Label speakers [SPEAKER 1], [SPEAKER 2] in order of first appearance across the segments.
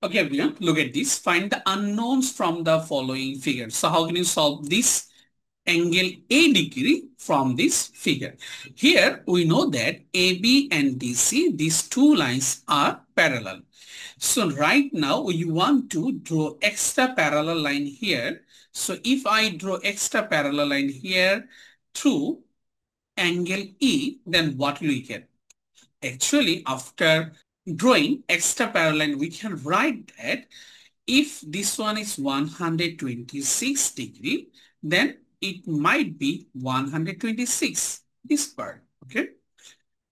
[SPEAKER 1] Okay, everyone, look at this. Find the unknowns from the following figure. So how can you solve this angle A degree from this figure? Here we know that AB and DC, these two lines are parallel. So right now we want to draw extra parallel line here. So if I draw extra parallel line here through angle E, then what will we get? Actually, after drawing extra parallel, we can write that if this one is 126 degree, then it might be 126, this part, okay?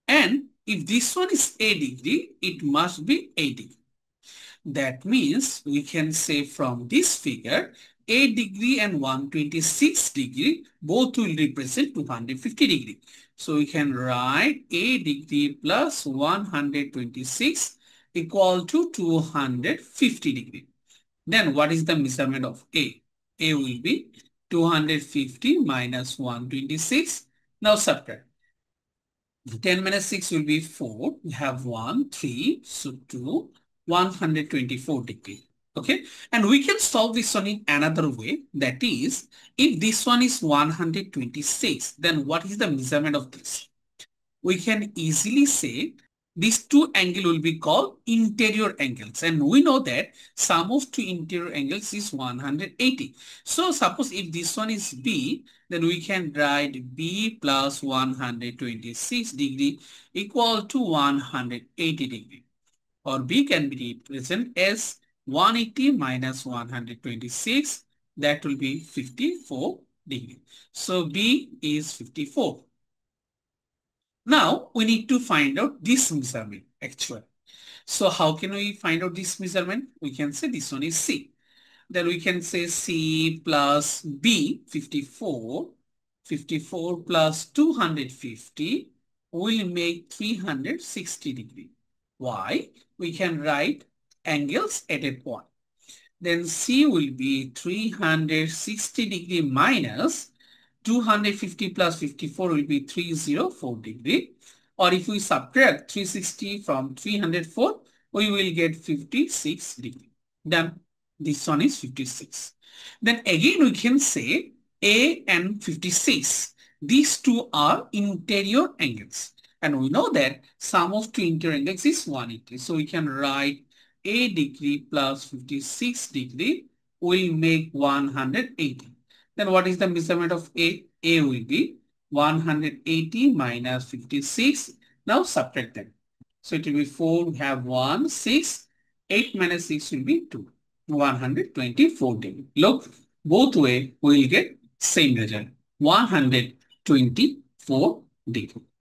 [SPEAKER 1] And if this one is a degree, it must be 80. That means we can say from this figure, a degree and 126 degree both will represent 250 degree. So we can write a degree plus 126 equal to 250 degree. Then what is the measurement of A? A will be 250 minus 126. Now subtract. 10 minus 6 will be 4. We have 1, 3, so 2, 124 degree. Okay, and we can solve this one in another way. That is, if this one is 126, then what is the measurement of this? We can easily say these two angles will be called interior angles, and we know that sum of two interior angles is 180. So suppose if this one is B, then we can write B plus 126 degree equal to 180 degree, or B can be represented as 180 minus 126, that will be 54 degree. So B is 54. Now we need to find out this measurement actually. So how can we find out this measurement? We can say this one is C. Then we can say C plus B, 54. 54 plus 250 will make 360 degree. Why? We can write angles at a point. Then C will be 360 degree minus 250 plus 54 will be 304 degree. Or if we subtract 360 from 304, we will get 56 degree. Done. This one is 56. Then again we can say A and 56. These two are interior angles. And we know that sum of two interior angles is 180. So we can write A degree plus 56 degree will make 180. Then what is the measurement of A? A will be 180 minus 56. Now subtract them. So it will be 4, we have 1, 6. 8 minus 6 will be 2. 124 degree. Look, both way we will get same result. 124 degree.